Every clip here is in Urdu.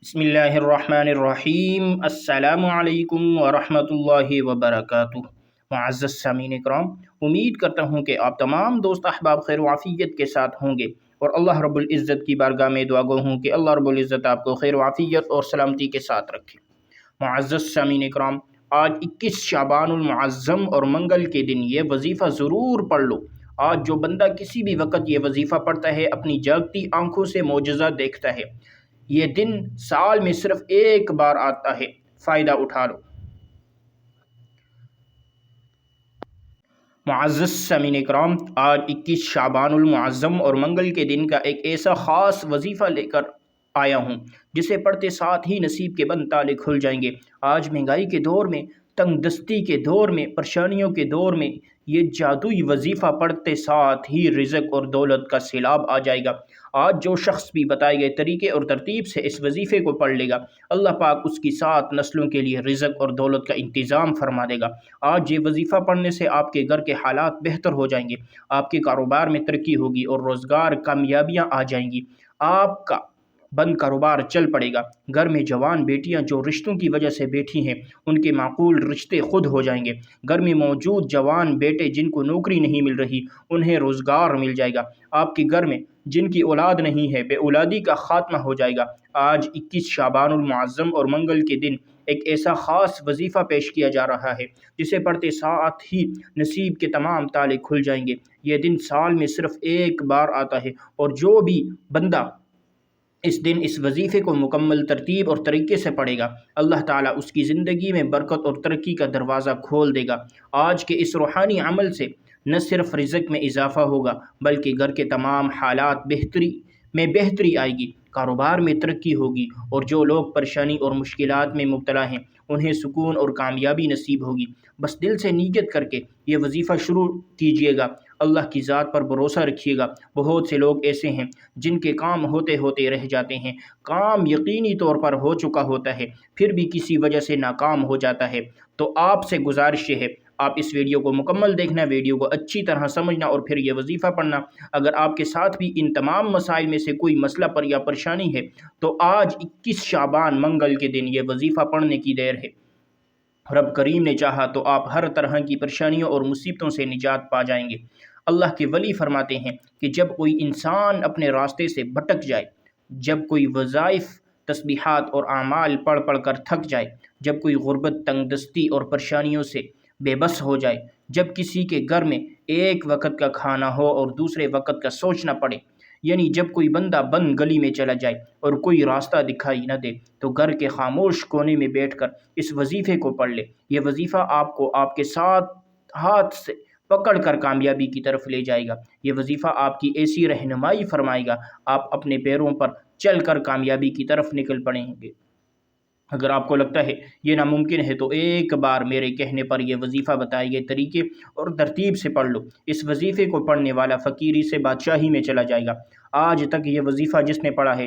بسم اللہ الرحمن الرحیم۔ السلام علیکم ورحمۃ اللہ وبرکاتہ۔ معزز سامعین کرام، امید کرتا ہوں کہ آپ تمام دوست احباب خیر و عافیت کے ساتھ ہوں گے، اور اللہ رب العزت کی بارگاہ میں دعا گو ہوں کہ اللہ رب العزت آپ کو خیر و عافیت اور سلامتی کے ساتھ رکھے۔ معزز سامعین کرام، آج 21 شعبان المعظم اور منگل کے دن یہ وظیفہ ضرور پڑھ لو۔ آج جو بندہ کسی بھی وقت یہ وظیفہ پڑھتا ہے اپنی جاگتی آنکھوں سے معجزہ دیکھتا ہے۔ یہ دن سال میں صرف ایک بار آتا ہے، فائدہ اٹھا لو۔ معزز سامعین کرام، آج 21 شعبان المعظم اور منگل کے دن کا ایک ایسا خاص وظیفہ لے کر آیا ہوں جسے پڑھتے ساتھ ہی نصیب کے بند تالے کھل جائیں گے۔ آج مہنگائی کے دور میں، تنگ دستی کے دور میں، پریشانیوں کے دور میں یہ جادوئی وظیفہ پڑھتے ساتھ ہی رزق اور دولت کا سیلاب آ جائے گا۔ آج جو شخص بھی بتائے گئے طریقے اور ترتیب سے اس وظیفے کو پڑھ لے گا، اللہ پاک اس کی 7 نسلوں کے لیے رزق اور دولت کا انتظام فرما دے گا۔ آج یہ وظیفہ پڑھنے سے آپ کے گھر کے حالات بہتر ہو جائیں گے، آپ کے کاروبار میں ترقی ہوگی اور روزگار کامیابیاں آ جائیں گی۔ آپ کا بند کاروبار چل پڑے گا۔ گھر میں جوان بیٹیاں جو رشتوں کی وجہ سے بیٹھی ہیں، ان کے معقول رشتے خود ہو جائیں گے۔ گھر میں موجود جوان بیٹے جن کو نوکری نہیں مل رہی، انہیں روزگار مل جائے گا۔ آپ کے گھر میں جن کی اولاد نہیں ہے، بے اولادی کا خاتمہ ہو جائے گا۔ آج 21 شعبان المعظم اور منگل کے دن ایک ایسا خاص وظیفہ پیش کیا جا رہا ہے جسے پڑھتے ساتھ ہی نصیب کے تمام تالے کھل جائیں گے۔ یہ دن سال میں صرف ایک بار آتا ہے، اور جو بھی بندہ اس دن اس وظیفے کو مکمل ترتیب اور طریقے سے پڑھے گا، اللہ تعالیٰ اس کی زندگی میں برکت اور ترقی کا دروازہ کھول دے گا۔ آج کے اس روحانی عمل سے نہ صرف رزق میں اضافہ ہوگا، بلکہ گھر کے تمام حالات بہتری آئے گی، کاروبار میں ترقی ہوگی، اور جو لوگ پریشانی اور مشکلات میں مبتلا ہیں انہیں سکون اور کامیابی نصیب ہوگی۔ بس دل سے نیت کر کے یہ وظیفہ شروع کیجئے گا، اللہ کی ذات پر بھروسہ رکھیے گا۔ بہت سے لوگ ایسے ہیں جن کے کام ہوتے ہوتے رہ جاتے ہیں، کام یقینی طور پر ہو چکا ہوتا ہے، پھر بھی کسی وجہ سے ناکام ہو جاتا ہے۔ تو آپ سے گزارش ہے، آپ اس ویڈیو کو مکمل دیکھنا، ویڈیو کو اچھی طرح سمجھنا اور پھر یہ وظیفہ پڑھنا۔ اگر آپ کے ساتھ بھی ان تمام مسائل میں سے کوئی مسئلہ پر یا پریشانی ہے تو آج 21 شعبان منگل کے دن یہ وظیفہ پڑھنے کی دیر ہے۔ رب کریم نے چاہا تو آپ ہر طرح کی پریشانیوں اور مصیبتوں سے نجات پا جائیں گے۔ اللہ کے ولی فرماتے ہیں کہ جب کوئی انسان اپنے راستے سے بھٹک جائے، جب کوئی وظائف، تسبیحات اور اعمال پڑھ پڑھ کر تھک جائے، جب کوئی غربت، تنگ دستی اور پریشانیوں سے بے بس ہو جائے، جب کسی کے گھر میں ایک وقت کا کھانا ہو اور دوسرے وقت کا سوچنا پڑے، یعنی جب کوئی بندہ بند گلی میں چلا جائے اور کوئی راستہ دکھائی نہ دے، تو گھر کے خاموش کونے میں بیٹھ کر اس وظیفے کو پڑھ لے۔ یہ وظیفہ آپ کو آپ کے ساتھ ہاتھ سے پکڑ کر کامیابی کی طرف لے جائے گا۔ یہ وظیفہ آپ کی ایسی رہنمائی فرمائے گا، آپ اپنے پیروں پر چل کر کامیابی کی طرف نکل پڑیں گے۔ اگر آپ کو لگتا ہے یہ ناممکن ہے تو ایک بار میرے کہنے پر یہ وظیفہ بتائے گئے طریقے اور ترتیب سے پڑھ لو۔ اس وظیفے کو پڑھنے والا فقیری سے بادشاہی میں چلا جائے گا۔ آج تک یہ وظیفہ جس نے پڑھا ہے،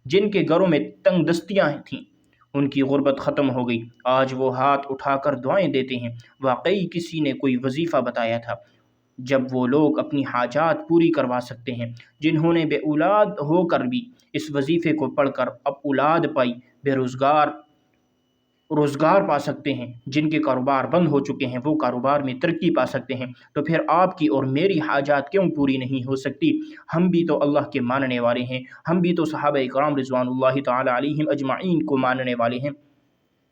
جن کے گھروں میں تنگ دستیاں تھیں، ان کی غربت ختم ہو گئی۔ آج وہ ہاتھ اٹھا کر دعائیں دیتے ہیں۔ واقعی کسی نے کوئی وظیفہ بتایا تھا جب وہ لوگ اپنی حاجات پوری کروا سکتے ہیں۔ جنہوں نے بے اولاد ہو کر بھی اس وظیفے کو پڑھ کر اب اولاد پائی، روزگار پا سکتے ہیں۔ جن کے کاروبار بند ہو چکے ہیں وہ کاروبار میں ترقی پا سکتے ہیں۔ تو پھر آپ کی اور میری حاجات کیوں پوری نہیں ہو سکتی؟ ہم بھی تو اللہ کے ماننے والے ہیں، ہم بھی تو صحابہ کرام رضوان اللہ تعالی علیہم اجمعین کو ماننے والے ہیں،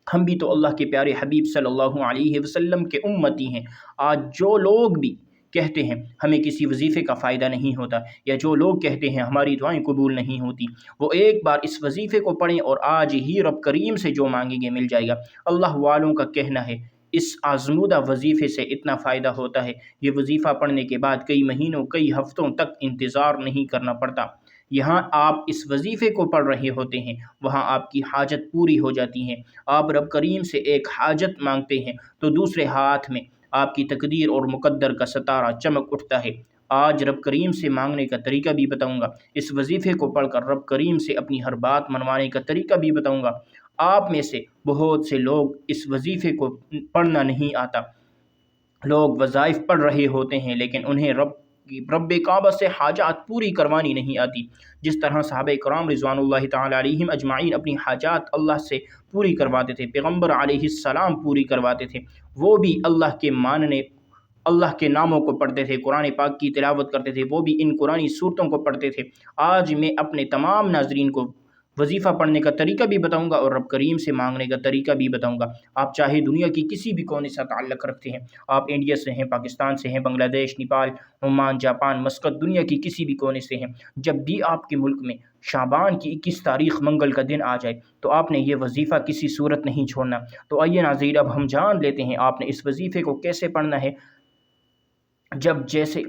ہم بھی تو اللہ کے پیارے حبیب صلی اللہ علیہ وسلم کے امتی ہیں۔ آج جو لوگ بھی کہتے ہیں ہمیں کسی وظیفے کا فائدہ نہیں ہوتا، یا جو لوگ کہتے ہیں ہماری دعائیں قبول نہیں ہوتی، وہ ایک بار اس وظیفے کو پڑھیں اور آج ہی رب کریم سے جو مانگیں گے مل جائے گا۔ اللہ والوں کا کہنا ہے اس آزمودہ وظیفے سے اتنا فائدہ ہوتا ہے، یہ وظیفہ پڑھنے کے بعد کئی مہینوں، کئی ہفتوں تک انتظار نہیں کرنا پڑتا۔ یہاں آپ اس وظیفے کو پڑھ رہے ہوتے ہیں، وہاں آپ کی حاجت پوری ہو جاتی ہے۔ آپ رب کریم سے ایک حاجت مانگتے ہیں تو دوسرے ہاتھ میں آپ کی تقدیر اور مقدر کا ستارہ چمک اٹھتا ہے۔ آج رب کریم سے مانگنے کا طریقہ بھی بتاؤں گا، اس وظیفے کو پڑھ کر رب کریم سے اپنی ہر بات منوانے کا طریقہ بھی بتاؤں گا۔ آپ میں سے بہت سے لوگ اس وظیفے کو پڑھنا نہیں آتا، لوگ وظائف پڑھ رہے ہوتے ہیں لیکن انہیں رب رب کعبہ سے حاجات پوری کروانی نہیں آتی، جس طرح صحابہ کرام رضوان اللہ تعالی علیہم اجمعین اپنی حاجات اللہ سے پوری کرواتے تھے، پیغمبر علیہ السلام پوری کرواتے تھے، وہ بھی اللہ کے ناموں کو پڑھتے تھے، قرآن پاک کی تلاوت کرتے تھے، وہ بھی ان قرآنی صورتوں کو پڑھتے تھے۔ آج میں اپنے تمام ناظرین کو وظیفہ پڑھنے کا طریقہ بھی بتاؤں گا اور رب کریم سے مانگنے کا طریقہ بھی بتاؤں گا۔ آپ چاہے دنیا کی کسی بھی کونے سے تعلق رکھتے ہیں، آپ انڈیا سے ہیں، پاکستان سے ہیں، بنگلہ دیش، نیپال، عمان، جاپان، مسقط، دنیا کی کسی بھی کونے سے ہیں، جب بھی آپ کے ملک میں شعبان کی 21 تاریخ منگل کا دن آ جائے تو آپ نے یہ وظیفہ کسی صورت نہیں چھوڑنا۔ تو آئیے ناظرین، اب ہم جان لیتے ہیں آپ نے اس وظیفے کو کیسے پڑھنا ہے۔ جیسے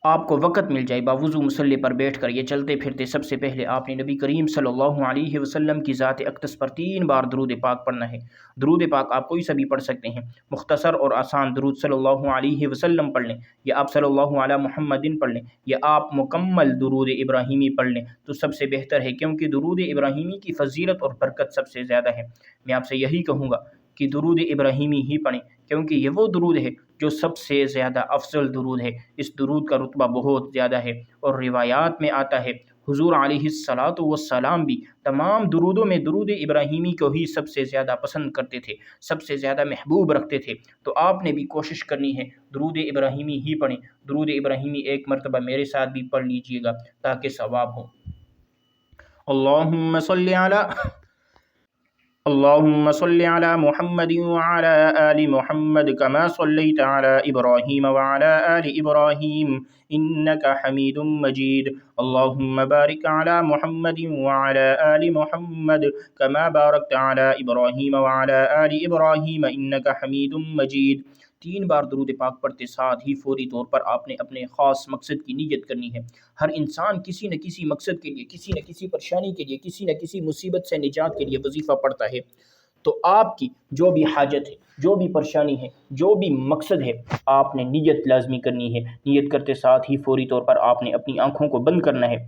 آپ کو وقت مل جائے، باوضو مصلی پر بیٹھ کر یہ چلتے پھرتے سب سے پہلے آپ نے نبی کریم صلی اللہ علیہ وسلم کی ذات اقدس پر 3 بار درود پاک پڑھنا ہے۔ درود پاک آپ کوئی سا بھی پڑھ سکتے ہیں، مختصر اور آسان درود صلی اللہ علیہ وسلم پڑھ لیں، یا آپ صلی اللہ علی محمد پڑھ لیں، یا آپ مکمل درود ابراہیمی پڑھ لیں تو سب سے بہتر ہے، کیونکہ درود ابراہیمی کی فضیلت اور برکت سب سے زیادہ ہے۔ میں آپ سے یہی کہوں گا کہ درود ابراہیمی ہی پڑھیں، کیونکہ یہ وہ درود ہے جو سب سے زیادہ افضل درود ہے، اس درود کا رتبہ بہت زیادہ ہے، اور روایات میں آتا ہے حضور علیہ الصلاۃ والسلام بھی تمام درودوں میں درود ابراہیمی کو ہی سب سے زیادہ پسند کرتے تھے، سب سے زیادہ محبوب رکھتے تھے۔ تو آپ نے بھی کوشش کرنی ہے درود ابراہیمی ہی پڑھیں۔ درود ابراہیمی ایک مرتبہ میرے ساتھ بھی پڑھ لیجئے گا تاکہ ثواب ہو۔ اللهم صل على محمد وعلى آل محمد كما صليت على إبراهيم وعلى آل إبراهيم إنك حميد مجيد اللهم بارك على محمد وعلى آل محمد كما باركت على إبراهيم وعلى آل إبراهيم إنك حميد مجيد۔ 3 بار درود پاک پڑھتے ساتھ ہی فوری طور پر آپ نے اپنے خاص مقصد کی نیت کرنی ہے۔ ہر انسان کسی نہ کسی مقصد کے لیے، کسی نہ کسی پریشانی کے لیے، کسی نہ کسی مصیبت سے نجات کے لیے وظیفہ پڑھتا ہے۔ تو آپ کی جو بھی حاجت ہے، جو بھی پریشانی ہے، جو بھی مقصد ہے، آپ نے نیت لازمی کرنی ہے۔ نیت کرتے ساتھ ہی فوری طور پر آپ نے اپنی آنکھوں کو بند کرنا ہے۔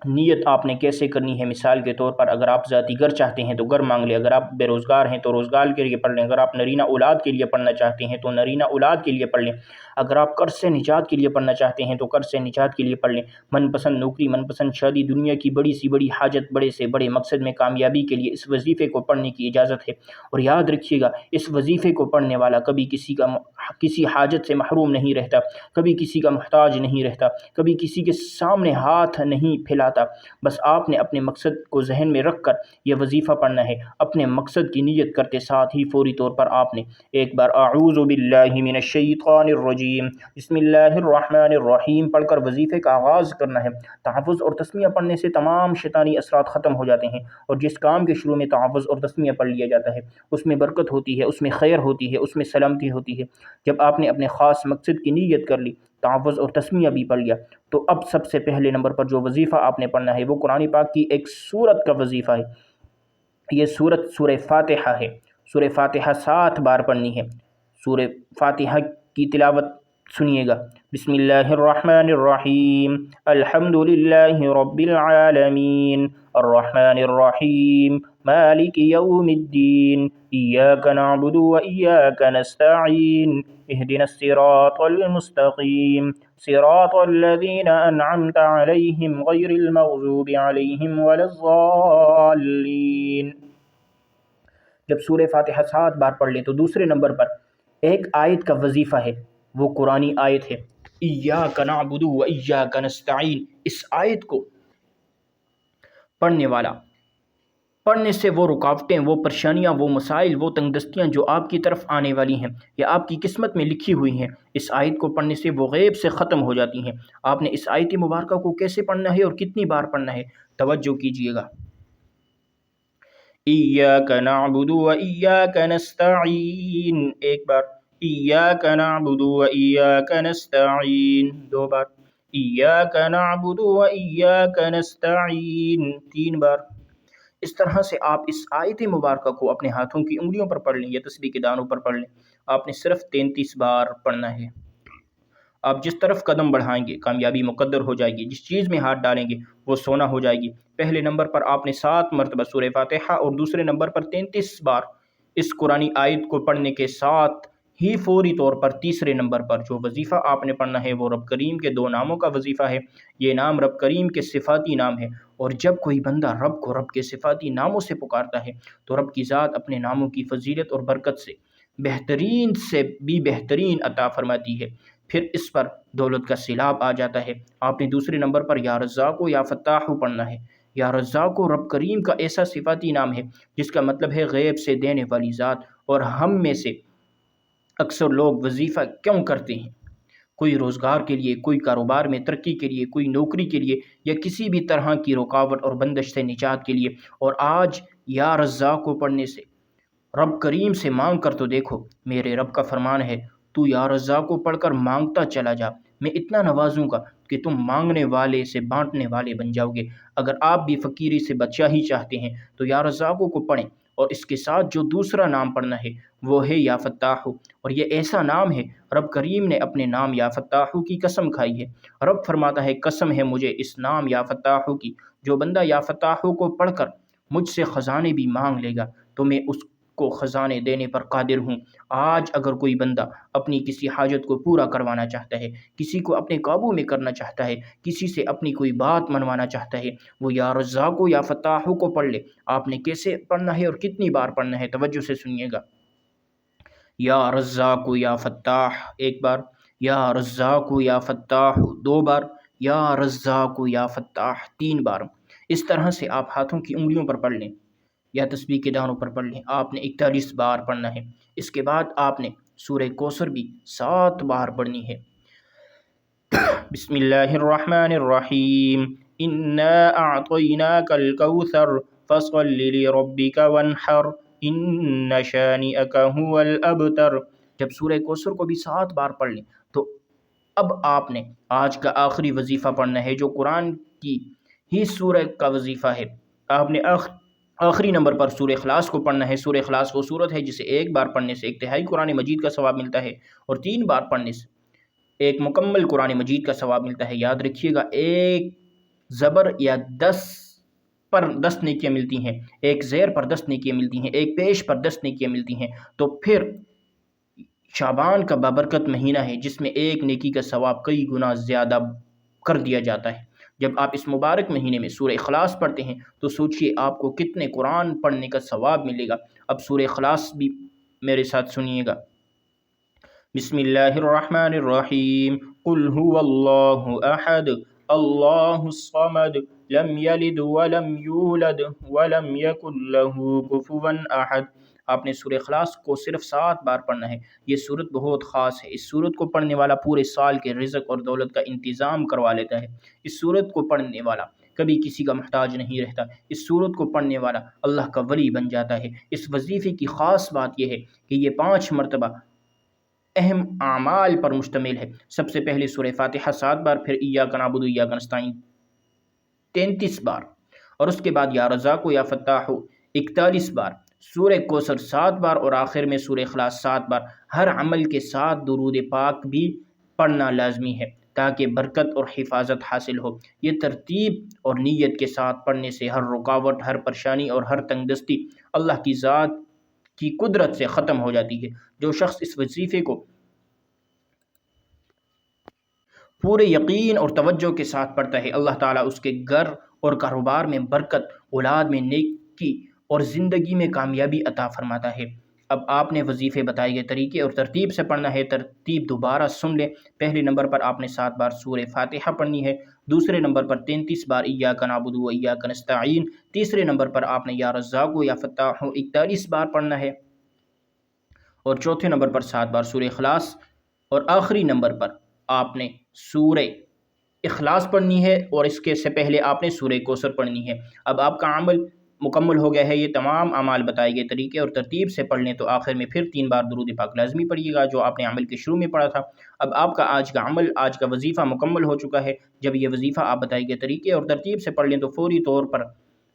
نیت آپ نے کیسے کرنی ہے؟ مثال کے طور پر اگر آپ ذاتی گھر چاہتے ہیں تو گھر مانگ لیں، اگر آپ بے روزگار ہیں تو روزگار کے لیے پڑھ لیں، اگر آپ نرینہ اولاد کے لیے پڑھنا چاہتے ہیں تو نرینہ اولاد کے لیے پڑھ لیں، اگر آپ قرض سے نجات کے لیے پڑھنا چاہتے ہیں تو قرض سے نجات کے لیے پڑھ لیں۔ من پسند نوکری، من پسند شادی، دنیا کی بڑی سی بڑی حاجت، بڑے سے بڑے مقصد میں کامیابی کے لیے اس وظیفے کو پڑھنے کی اجازت ہے۔ اور یاد رکھیے گا، اس وظیفے کو پڑھنے والا کبھی کسی حاجت سے محروم نہیں رہتا، کبھی کسی کا محتاج نہیں رہتا، کبھی کسی کے سامنے ہاتھ نہیں پھیلاتا۔ بس آپ نے اپنے مقصد کو ذہن میں رکھ کر یہ وظیفہ پڑھنا ہے۔ اپنے مقصد کی نیت کرتے ساتھ ہی فوری طور پر آپ نے ایک بار اعوذ باللہ من الشیطان الرجیم بسم اللہ الرحمن الرحیم پڑھ کر وظیفے کا آغاز کرنا ہے۔ تحفظ اور تسمیہ پڑھنے سے تمام شیطانی اثرات ختم ہو جاتے ہیں، اور جس کام کے شروع میں تحفظ اور تسمیہ پڑھ لیا جاتا ہے اس میں برکت ہوتی ہے، اس میں خیر ہوتی ہے، اس میں سلامتی ہوتی ہے۔ جب آپ نے اپنے خاص مقصد کی نیت کر لی، تحفظ اور تسمیہ بھی پڑھ لیا، تو اب سب سے پہلے نمبر پر جو وظیفہ آپ نے پڑھنا ہے وہ قرآن پاک کی ایک سورت کا وظیفہ ہے۔ یہ سورت سورہ فاتحہ ہے۔ سورہ فاتحہ 7 بار پڑھنی ہے۔ سورہ فاتحہ کی تلاوت سنیے گا۔ بسم اللہ الرحمن الرحیم الحمد للہ رب العالمین الرحمن الرحیم مالک یوم الدین ایاک نعبد و ایاک نستعین اہدنا الصراط المستقیم صراط الذین انعمت علیہم غیر المغضوب علیہم ولا الضالین۔ جب سورہ فاتحہ 7 بار پڑھ لیں تو دوسرے نمبر پر ایک آیت کا وظیفہ ہے، وہ قرآنی آیت ہے، ایاک نعبد و ایاک نستعین۔ اس آیت کو پڑھنے والا، پڑھنے سے وہ رکاوٹیں، وہ پریشانیاں، وہ مسائل، وہ تنگ دستیاں جو آپ کی طرف آنے والی ہیں یا آپ کی قسمت میں لکھی ہوئی ہیں، اس آیت کو پڑھنے سے وہ غیب سے ختم ہو جاتی ہیں۔ آپ نے اس آیت مبارکہ کو کیسے پڑھنا ہے اور کتنی بار پڑھنا ہے، توجہ کیجیے گا۔ ایاک نعبد و ایاک نستعین، ایک بار، ایاک نعبد و ایاک نستعین، 2 بار، ایاک نعبد و ایاک نستعین، 3 بار۔ اس طرح سے آپ اس آیت مبارکہ کو اپنے ہاتھوں کی انگلیوں پر پڑھ لیں یا تسبیح کے دانوں پر پڑھ لیں۔ آپ نے صرف 33 بار پڑھنا ہے۔ آپ جس طرف قدم بڑھائیں گے کامیابی مقدر ہو جائے گی، جس چیز میں ہاتھ ڈالیں گے وہ سونا ہو جائے گی۔ پہلے نمبر پر آپ نے 7 مرتبہ سورہ فاتحہ اور دوسرے نمبر پر 33 بار اس قرآنی آیت کو پڑھنے کے ساتھ ہی فوری طور پر تیسرے نمبر پر جو وظیفہ آپ نے پڑھنا ہے وہ رب کریم کے 2 ناموں کا وظیفہ ہے۔ یہ نام رب کریم کے صفاتی نام ہے، اور جب کوئی بندہ رب کو رب کے صفاتی ناموں سے پکارتا ہے تو رب کی ذات اپنے ناموں کی فضیلت اور برکت سے بھی بہترین عطا فرماتی ہے، پھر اس پر دولت کا سیلاب آ جاتا ہے۔ آپ نے دوسرے نمبر پر یا رزاق یا فتاح پڑھنا ہے۔ یا رزاق رب کریم کا ایسا صفاتی نام ہے جس کا مطلب ہے غیب سے دینے والی ذات، اور ہم میں سے اکثر لوگ وظیفہ کیوں کرتے ہیں؟ کوئی روزگار کے لیے، کوئی کاروبار میں ترقی کے لیے، کوئی نوکری کے لیے، یا کسی بھی طرح کی رکاوٹ اور بندش سے نجات کے لیے، اور آج یا رزاق کو پڑھنے سے رب کریم سے مانگ کر تو دیکھو۔ میرے رب کا فرمان ہے، تو یا رزاق کو پڑھ کر مانگتا چلا جا، میں اتنا نوازوں گا کہ تم مانگنے والے سے بانٹنے والے بن جاؤ گے۔ اگر آپ بھی فقیری سے بچا ہی چاہتے ہیں تو یا رزاق کو پڑھیں، اور اس کے ساتھ جو دوسرا نام پڑھنا ہے وہ ہے یا فتاح، اور یہ ایسا نام ہے رب کریم نے اپنے نام یا فتاح کی قسم کھائی ہے۔ رب فرماتا ہے، قسم ہے مجھے اس نام یا فتاح کی، جو بندہ یا فتاح کو پڑھ کر مجھ سے خزانے بھی مانگ لے گا تو میں اس کو خزانے دینے پر قادر ہوں۔ آج اگر کوئی بندہ اپنی کسی حاجت کو پورا کروانا چاہتا ہے، کسی کو اپنے قابو میں کرنا چاہتا ہے، کسی سے اپنی کوئی بات منوانا چاہتا ہے، وہ یا رزاق یا فتاح کو پڑھ لے۔ آپ نے کیسے پڑھنا ہے اور کتنی بار پڑھنا ہے، توجہ سے سنیے گا۔ یا رزاق یا فتاح ایک بار، یا رزاق یا فتاح 2 بار، یا رزاق یا فتاح 3 بار۔ اس طرح سے آپ ہاتھوں کی انگلیوں پر پڑھ لیں یا تسبیح کے دانوں پر پڑھ لیں۔ آپ نے 41 بار پڑھنا ہے۔ اس کے بعد آپ نے سورہ کوثر بھی 7 بار پڑھنی ہے۔ بسم اللہ الرحمن الرحیم، انا اعطیناک الکوثر فصل لربک وانحر ان شانئک هو الابتر۔ جب سورہ کوثر کو بھی 7 بار پڑھ لیں تو اب آپ نے آج کا آخری وظیفہ پڑھنا ہے، جو قرآن کی ہی سورہ کا وظیفہ ہے۔ آپ نے آخری نمبر پر سورہ اخلاص کو پڑھنا ہے۔ سورہ اخلاص وہ سورت ہے جسے 1 بار پڑھنے سے 1 تہائی قرآن مجید کا ثواب ملتا ہے، اور 3 بار پڑھنے سے 1 مکمل قرآن مجید کا ثواب ملتا ہے۔ یاد رکھیے گا، 1 زبر یا 10 پر 10 نیکیاں ملتی ہیں، 1 زیر پر 10 نیکیاں ملتی ہیں، 1 پیش پر 10 نیکیاں ملتی ہیں۔ تو پھر شعبان کا بابرکت مہینہ ہے جس میں 1 نیکی کا ثواب کئی گنا زیادہ کر دیا جاتا ہے۔ جب آپ اس مبارک مہینے میں سورہ اخلاص پڑھتے ہیں تو سوچئے آپ کو کتنے قرآن پڑھنے کا ثواب ملے گا۔ اب سورہ اخلاص بھی میرے ساتھ سنیے گا۔ بسم اللہ الرحمن الرحیم، قل هو اللہ احد اللہ الصمد لم یلد ولم یولد ولم یکن له کفوا احد۔ آپ نے سورہ اخلاص کو صرف 7 بار پڑھنا ہے۔ یہ سورت بہت خاص ہے۔ اس سورت کو پڑھنے والا پورے سال کے رزق اور دولت کا انتظام کروا لیتا ہے۔ اس سورت کو پڑھنے والا کبھی کسی کا محتاج نہیں رہتا۔ اس سورت کو پڑھنے والا اللہ کا ولی بن جاتا ہے۔ اس وظیفے کی خاص بات یہ ہے کہ یہ 5 مرتبہ اہم اعمال پر مشتمل ہے۔ سب سے پہلے سورہ فاتحہ 7 بار، پھر ایاک نعبد و ایاک نستعین 33 بار، اور اس کے بعد یا رزاق یا فتاح 41 بار، سورہ کوثر 7 بار، اور آخر میں سورہ اخلاص 7 بار۔ ہر عمل کے ساتھ درود پاک بھی پڑھنا لازمی ہے تاکہ برکت اور حفاظت حاصل ہو۔ یہ ترتیب اور نیت کے ساتھ پڑھنے سے ہر رکاوٹ، ہر پریشانی اور ہر تنگ دستی اللہ کی ذات کی قدرت سے ختم ہو جاتی ہے۔ جو شخص اس وظیفے کو پورے یقین اور توجہ کے ساتھ پڑھتا ہے، اللہ تعالیٰ اس کے گھر اور کاروبار میں برکت، اولاد میں نیکی اور زندگی میں کامیابی عطا فرماتا ہے۔ اب آپ نے وظیفے بتائے گئے طریقے اور ترتیب سے پڑھنا ہے۔ ترتیب دوبارہ سن لیں۔ پہلے نمبر پر آپ نے 7 بار سورہ فاتحہ پڑھنی ہے، دوسرے نمبر پر 33 بار ایاک نعبد و ایاک نستعین، تیسرے نمبر پر آپ نے یا رزاق یا فتاح 41 بار پڑھنا ہے، اور چوتھے نمبر پر 7 بار سورہ اخلاص، اور آخری نمبر پر آپ نے سورہ اخلاص پڑھنی ہے، اور اس کے سے پہلے آپ نے سورہ کوثر پڑھنی ہے۔ اب آپ کا عمل مکمل ہو گیا ہے۔ یہ تمام اعمال بتائے گئے طریقے اور ترتیب سے پڑھ لیں تو آخر میں پھر 3 بار درود پاک لازمی پڑھیے گا، جو آپ نے عمل کے شروع میں پڑھا تھا۔ اب آپ کا آج کا عمل، آج کا وظیفہ مکمل ہو چکا ہے۔ جب یہ وظیفہ آپ بتائے گئے طریقے اور ترتیب سے پڑھ لیں تو فوری طور پر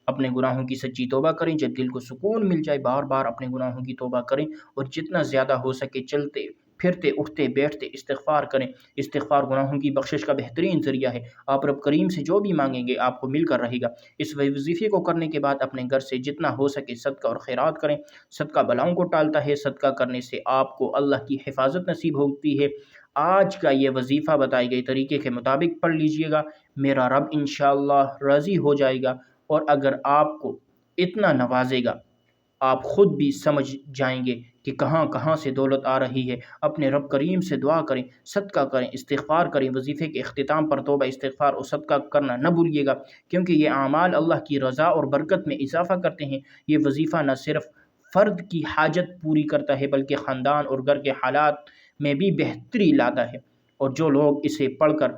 اپنے گناہوں کی سچی توبہ کریں۔ جب دل کو سکون مل جائے، بار بار اپنے گناہوں کی توبہ کریں، اور جتنا زیادہ ہو سکے چلتے پھرتے اٹھتے بیٹھتے استغفار کریں۔ استغفار گناہوں کی بخشش کا بہترین ذریعہ ہے۔ آپ رب کریم سے جو بھی مانگیں گے آپ کو مل کر رہے گا۔ اس وظیفے کو کرنے کے بعد اپنے گھر سے جتنا ہو سکے صدقہ اور خیرات کریں۔ صدقہ بلاؤں کو ٹالتا ہے، صدقہ کرنے سے آپ کو اللہ کی حفاظت نصیب ہوتی ہے۔ آج کا یہ وظیفہ بتائے گئے طریقے کے مطابق پڑھ لیجئے گا، میرا رب انشاءاللہ راضی ہو جائے گا، اور اگر آپ کو اتنا نوازے گا آپ خود بھی سمجھ جائیں گے کہ کہاں کہاں سے دولت آ رہی ہے۔ اپنے رب کریم سے دعا کریں، صدقہ کریں، استغفار کریں۔ وظیفے کے اختتام پر توبہ، استغفار اور صدقہ کرنا نہ بھولیے گا، کیونکہ یہ اعمال اللہ کی رضا اور برکت میں اضافہ کرتے ہیں۔ یہ وظیفہ نہ صرف فرد کی حاجت پوری کرتا ہے بلکہ خاندان اور گھر کے حالات میں بھی بہتری لاتا ہے، اور جو لوگ اسے پڑھ کر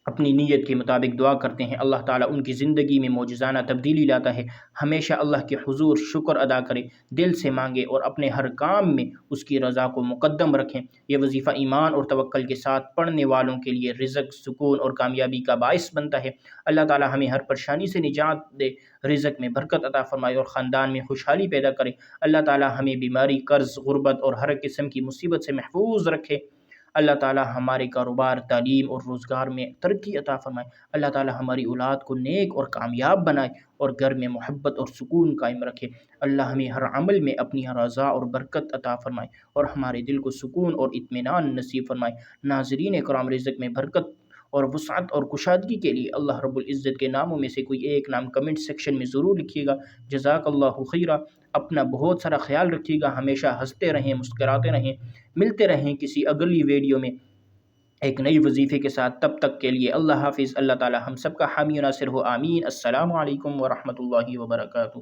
اپنی نیت کے مطابق دعا کرتے ہیں اللہ تعالیٰ ان کی زندگی میں معجزانہ تبدیلی لاتا ہے۔ ہمیشہ اللہ کے حضور شکر ادا کریں، دل سے مانگیں اور اپنے ہر کام میں اس کی رضا کو مقدم رکھیں۔ یہ وظیفہ ایمان اور توکل کے ساتھ پڑھنے والوں کے لیے رزق، سکون اور کامیابی کا باعث بنتا ہے۔ اللہ تعالیٰ ہمیں ہر پریشانی سے نجات دے، رزق میں برکت عطا فرمائے اور خاندان میں خوشحالی پیدا کرے۔ اللہ تعالیٰ ہمیں بیماری، قرض، غربت اور ہر قسم کی مصیبت سے محفوظ رکھے۔ اللہ تعالیٰ ہمارے کاروبار، تعلیم اور روزگار میں ترقی عطا فرمائے۔ اللہ تعالیٰ ہماری اولاد کو نیک اور کامیاب بنائے اور گھر میں محبت اور سکون قائم رکھے۔ اللہ ہمیں ہر عمل میں اپنی رضا اور برکت عطا فرمائے اور ہمارے دل کو سکون اور اطمینان نصیب فرمائے۔ ناظرین کرام، رزق میں برکت اور وسعت اور کشادگی کے لیے اللہ رب العزت کے ناموں میں سے کوئی ایک نام کمنٹ سیکشن میں ضرور لکھیے گا۔ جزاک اللہ خیرہ۔ اپنا بہت سارا خیال رکھیے گا، ہمیشہ ہنستے رہیں، مسکراتے رہیں۔ ملتے رہیں کسی اگلی ویڈیو میں ایک نئی وظیفے کے ساتھ، تب تک کے لیے اللہ حافظ۔ اللہ تعالی ہم سب کا حامی و ناصر ہو، آمین۔ السلام علیکم ورحمۃ اللہ وبرکاتہ۔